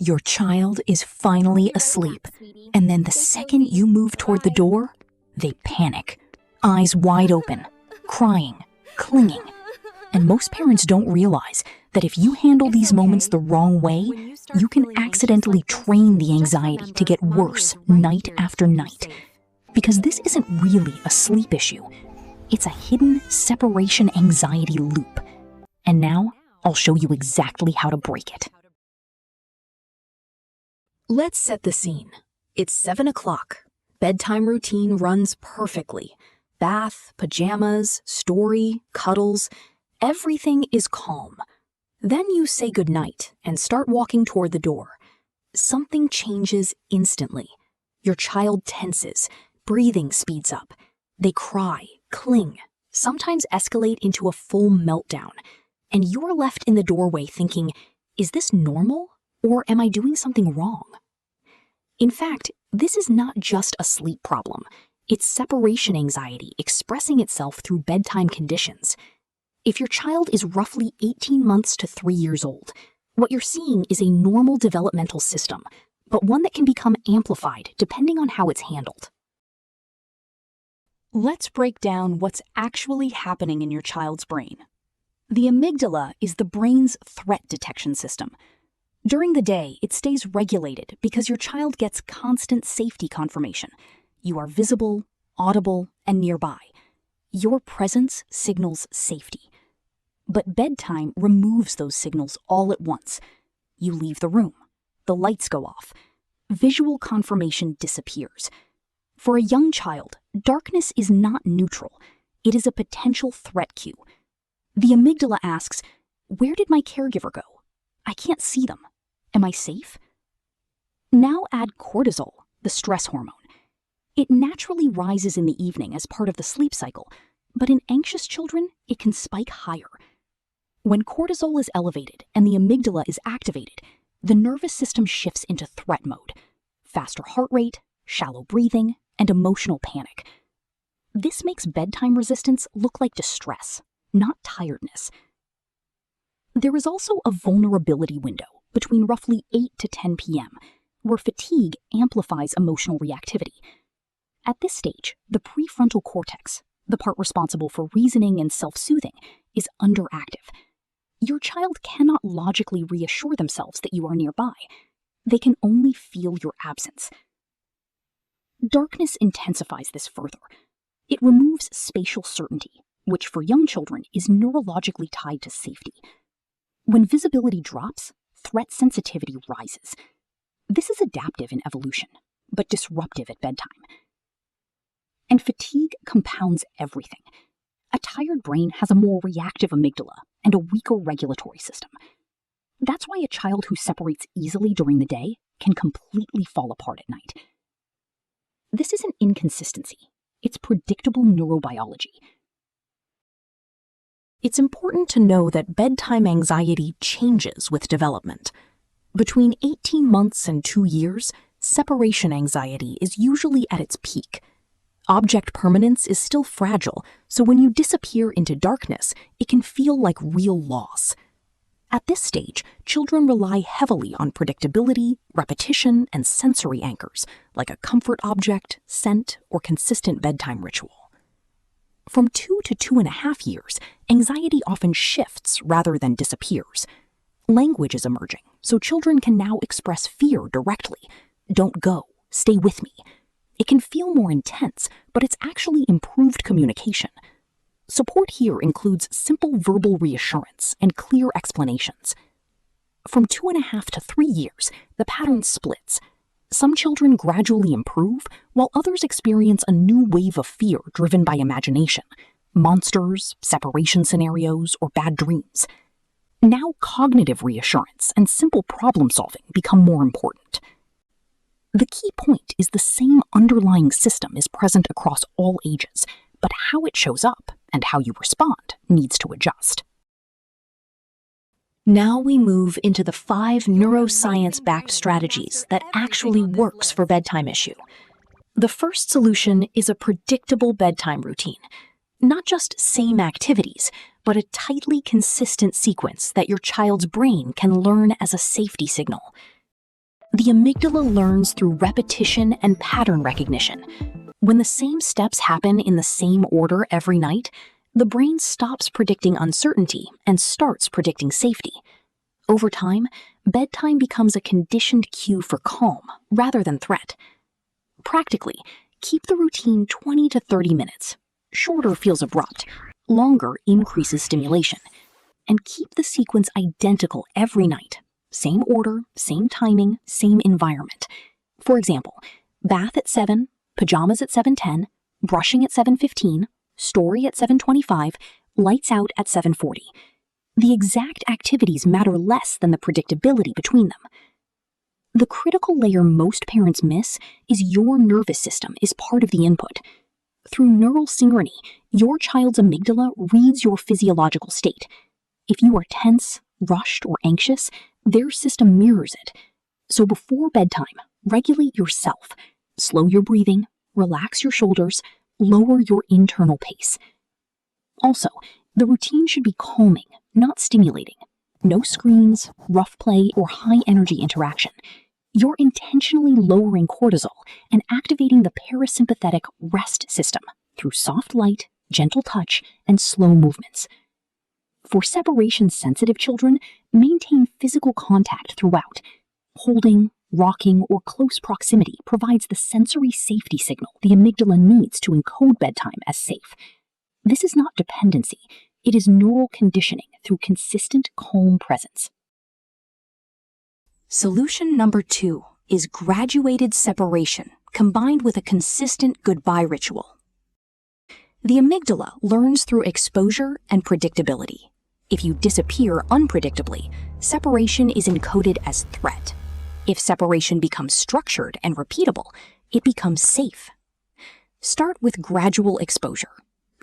Your child is finally asleep, and then the second you move toward the door, they panic, eyes wide open, crying, clinging. And most parents don't realize that if you handle these moments the wrong way, you can accidentally train the anxiety to get worse night after night. Because this isn't really a sleep issue. It's a hidden separation anxiety loop. And now, I'll show you exactly how to break it. Let's set the scene. It's 7 o'clock. Bedtime routine runs perfectly. Bath, pajamas, story, cuddles, everything is calm. Then you say goodnight and start walking toward the door. Something changes instantly. Your child tenses, breathing speeds up. They cry, cling, sometimes escalate into a full meltdown. And you're left in the doorway thinking, is this normal, or am I doing something wrong? In fact, this is not just a sleep problem. It's separation anxiety expressing itself through bedtime conditions. If your child is roughly 18 months to 3 years old, what you're seeing is a normal developmental system, but one that can become amplified depending on how it's handled. Let's break down what's actually happening in your child's brain. The amygdala is the brain's threat detection system. During the day, it stays regulated because your child gets constant safety confirmation. You are visible, audible, and nearby. Your presence signals safety. But bedtime removes those signals all at once. You leave the room. The lights go off. Visual confirmation disappears. For a young child, darkness is not neutral. It is a potential threat cue. The amygdala asks, where did my caregiver go? I can't see them. Am I safe? Now add cortisol, the stress hormone. It naturally rises in the evening as part of the sleep cycle, but in anxious children, it can spike higher. When cortisol is elevated and the amygdala is activated, the nervous system shifts into threat mode. Faster heart rate, shallow breathing, and emotional panic. This makes bedtime resistance look like distress, not tiredness. There is also a vulnerability window between roughly 8 to 10 p.m., where fatigue amplifies emotional reactivity. At this stage, the prefrontal cortex, the part responsible for reasoning and self-soothing, is underactive. Your child cannot logically reassure themselves that you are nearby. They can only feel your absence. Darkness intensifies this further. It removes spatial certainty, which for young children is neurologically tied to safety. When visibility drops, threat sensitivity rises. This is adaptive in evolution, but disruptive at bedtime. And fatigue compounds everything. A tired brain has a more reactive amygdala and a weaker regulatory system. That's why a child who separates easily during the day can completely fall apart at night. This isn't inconsistency. It's predictable neurobiology. It's important to know that bedtime anxiety changes with development. Between 18 months and 2 years, separation anxiety is usually at its peak. Object permanence is still fragile, so when you disappear into darkness, it can feel like real loss. At this stage, children rely heavily on predictability, repetition, and sensory anchors, like a comfort object, scent, or consistent bedtime ritual. From 2 to 2.5 years, anxiety often shifts rather than disappears. Language is emerging, so children can now express fear directly. Don't go, stay with me. It can feel more intense, but it's actually improved communication. Support here includes simple verbal reassurance and clear explanations. From 2.5 to 3 years, the pattern splits. Some children gradually improve, while others experience a new wave of fear driven by imagination, monsters, separation scenarios, or bad dreams. Now cognitive reassurance and simple problem solving become more important. The key point is the same underlying system is present across all ages, but how it shows up and how you respond needs to adjust. Now we move into the 5 neuroscience-backed strategies that actually works for bedtime issue. The first solution is a predictable bedtime routine. Not just same activities, but a tightly consistent sequence that your child's brain can learn as a safety signal. The amygdala learns through repetition and pattern recognition. When the same steps happen in the same order every night, the brain stops predicting uncertainty and starts predicting safety. Over time, bedtime becomes a conditioned cue for calm rather than threat. Practically, keep the routine 20 to 30 minutes. Shorter feels abrupt, longer increases stimulation. And keep the sequence identical every night. Same order, same timing, same environment. For example, bath at 7, pajamas at 7:10, brushing at 7:15, story at 7:25, lights out at 7:40. The exact activities matter less than the predictability between them. The critical layer most parents miss is your nervous system is part of the input. Through neural synchrony, your child's amygdala reads your physiological state. If you are tense, rushed, or anxious, their system mirrors it. So before bedtime, regulate yourself. Slow your breathing, relax your shoulders, lower your internal pace. Also, the routine should be calming, not stimulating. No screens, rough play, or high-energy interaction. You're intentionally lowering cortisol and activating the parasympathetic rest system through soft light, gentle touch, and slow movements. For separation-sensitive children, maintain physical contact throughout. Holding, rocking, or close proximity provides the sensory safety signal the amygdala needs to encode bedtime as safe. This is not dependency. It is neural conditioning through consistent, calm presence. Solution number 2 is graduated separation combined with a consistent goodbye ritual. The amygdala learns through exposure and predictability. If you disappear unpredictably, separation is encoded as threat. If separation becomes structured and repeatable, it becomes safe. Start with gradual exposure.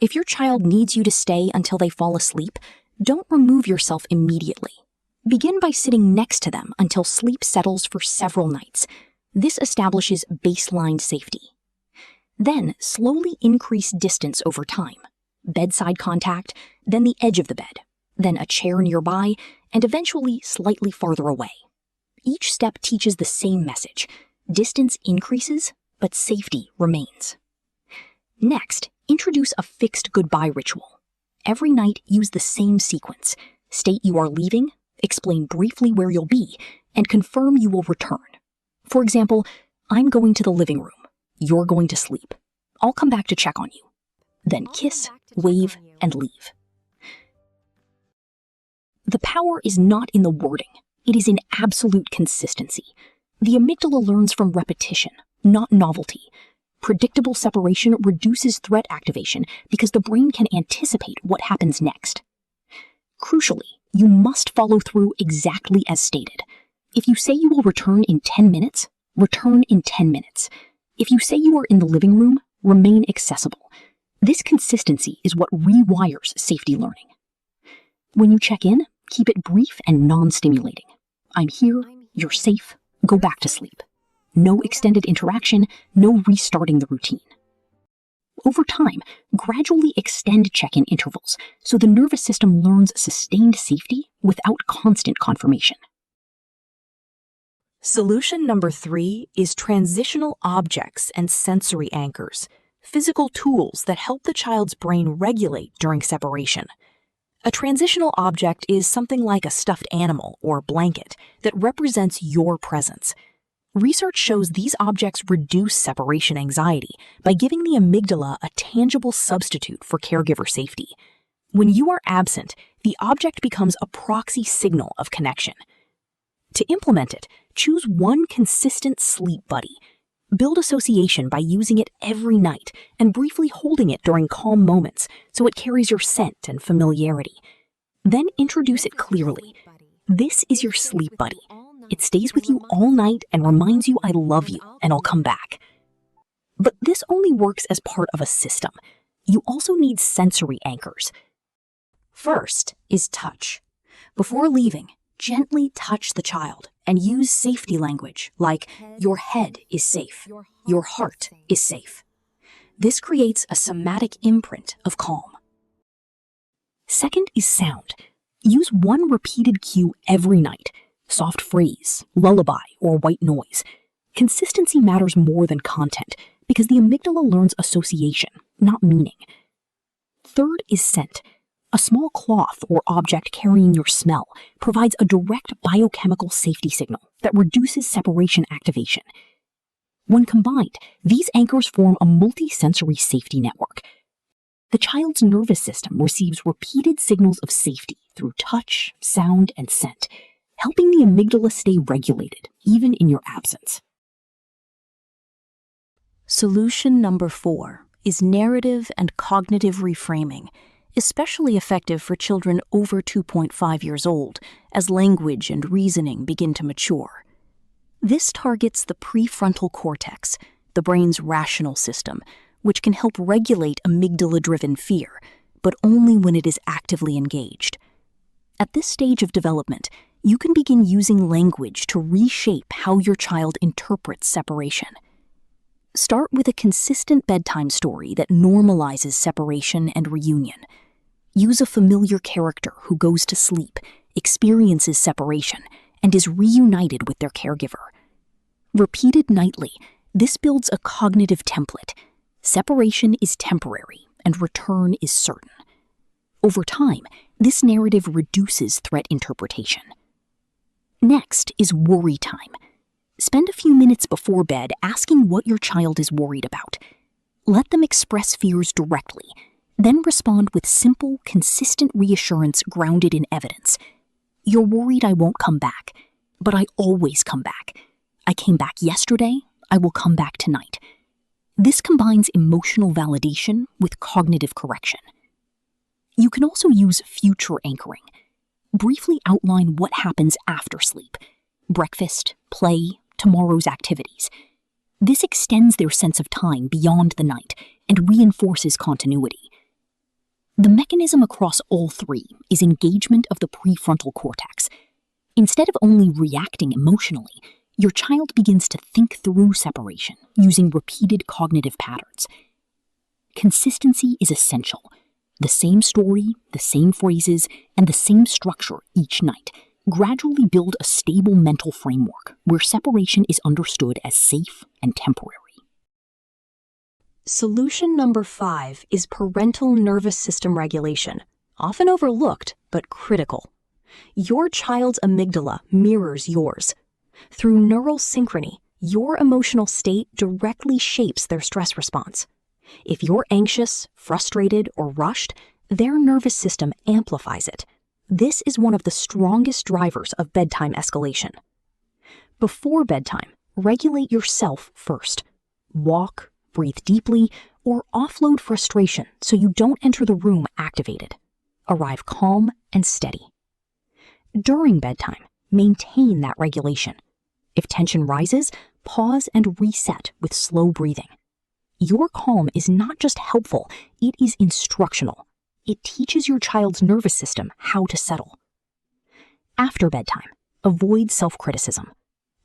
If your child needs you to stay until they fall asleep, don't remove yourself immediately. Begin by sitting next to them until sleep settles for several nights. This establishes baseline safety. Then slowly increase distance over time. Bedside contact, then the edge of the bed, then a chair nearby, and eventually slightly farther away. Each step teaches the same message. Distance increases, but safety remains. Next, introduce a fixed goodbye ritual. Every night, use the same sequence. State you are leaving, explain briefly where you'll be, and confirm you will return. For example, I'm going to the living room. You're going to sleep. I'll come back to check on you. Then kiss, wave, and leave. The power is not in the wording. It is in absolute consistency. The amygdala learns from repetition, not novelty. Predictable separation reduces threat activation because the brain can anticipate what happens next. Crucially, you must follow through exactly as stated. If you say you will return in 10 minutes, return in 10 minutes. If you say you are in the living room, remain accessible. This consistency is what rewires safety learning. When you check in, keep it brief and non-stimulating. I'm here, you're safe, go back to sleep. No extended interaction, no restarting the routine. Over time, gradually extend check-in intervals so the nervous system learns sustained safety without constant confirmation. Solution number 3 is transitional objects and sensory anchors, physical tools that help the child's brain regulate during separation. A transitional object is something like a stuffed animal or blanket that represents your presence. Research shows these objects reduce separation anxiety by giving the amygdala a tangible substitute for caregiver safety. When you are absent, the object becomes a proxy signal of connection. To implement it, choose one consistent sleep buddy. Build association by using it every night and briefly holding it during calm moments so it carries your scent and familiarity. Then introduce it clearly. This is your sleep buddy. It stays with you all night and reminds you I love you and I'll come back. But this only works as part of a system. You also need sensory anchors. First is touch. Before leaving, gently touch the child and use safety language like your head is safe, your heart is safe. This creates a somatic imprint of calm. Second is sound. Use one repeated cue every night. soft phrase, lullaby, or white noise. Consistency matters more than content because the amygdala learns association, not meaning. Third is scent. A small cloth or object carrying your smell provides a direct biochemical safety signal that reduces separation activation. When combined, these anchors form a multi-sensory safety network. The child's nervous system receives repeated signals of safety through touch, sound, and scent, helping the amygdala stay regulated, even in your absence. Solution number 4 is narrative and cognitive reframing, especially effective for children over 2.5 years old as language and reasoning begin to mature. This targets the prefrontal cortex, the brain's rational system, which can help regulate amygdala-driven fear, but only when it is actively engaged. At this stage of development, you can begin using language to reshape how your child interprets separation. Start with a consistent bedtime story that normalizes separation and reunion. Use a familiar character who goes to sleep, experiences separation, and is reunited with their caregiver. Repeated nightly, this builds a cognitive template. Separation is temporary, and return is certain. Over time, this narrative reduces threat interpretation. Next is worry time. Spend a few minutes before bed asking what your child is worried about. Let them express fears directly, then respond with simple, consistent reassurance grounded in evidence. You're worried I won't come back, but I always come back. I came back yesterday, I will come back tonight. This combines emotional validation with cognitive correction. You can also use future anchoring. Briefly outline what happens after sleep: breakfast, play, tomorrow's activities. This extends their sense of time beyond the night and reinforces continuity. The mechanism across all three is engagement of the prefrontal cortex. Instead of only reacting emotionally, your child begins to think through separation using repeated cognitive patterns. Consistency is essential. The same story, the same phrases, and the same structure each night gradually build a stable mental framework where separation is understood as safe and temporary. Solution number 5 is parental nervous system regulation, often overlooked but critical. Your child's amygdala mirrors yours. Through neural synchrony, your emotional state directly shapes their stress response. If you're anxious, frustrated, or rushed, their nervous system amplifies it. This is one of the strongest drivers of bedtime escalation. Before bedtime, regulate yourself first. Walk, breathe deeply, or offload frustration so you don't enter the room activated. Arrive calm and steady. During bedtime, maintain that regulation. If tension rises, pause and reset with slow breathing. Your calm is not just helpful, it is instructional. It teaches your child's nervous system how to settle. After bedtime, avoid self-criticism.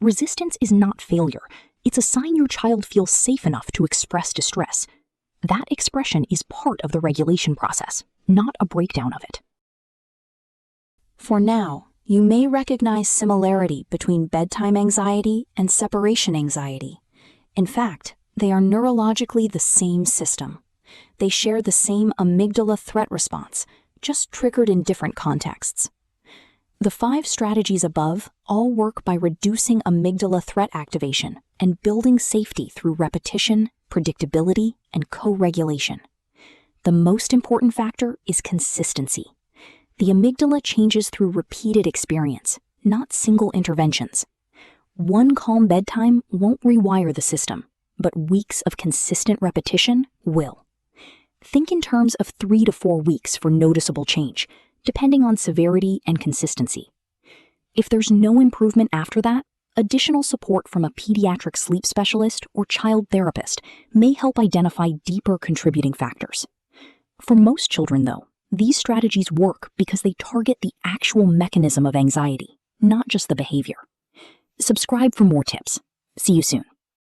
Resistance is not failure. It's a sign your child feels safe enough to express distress. That expression is part of the regulation process, not a breakdown of it. For now, you may recognize similarity between bedtime anxiety and separation anxiety. In fact, they are neurologically the same system. They share the same amygdala threat response, just triggered in different contexts. The 5 strategies above all work by reducing amygdala threat activation and building safety through repetition, predictability, and co-regulation. The most important factor is consistency. The amygdala changes through repeated experience, not single interventions. One calm bedtime won't rewire the system, but weeks of consistent repetition will. Think in terms of 3 to 4 weeks for noticeable change, depending on severity and consistency. If there's no improvement after that, additional support from a pediatric sleep specialist or child therapist may help identify deeper contributing factors. For most children, though, these strategies work because they target the actual mechanism of anxiety, not just the behavior. Subscribe for more tips. See you soon.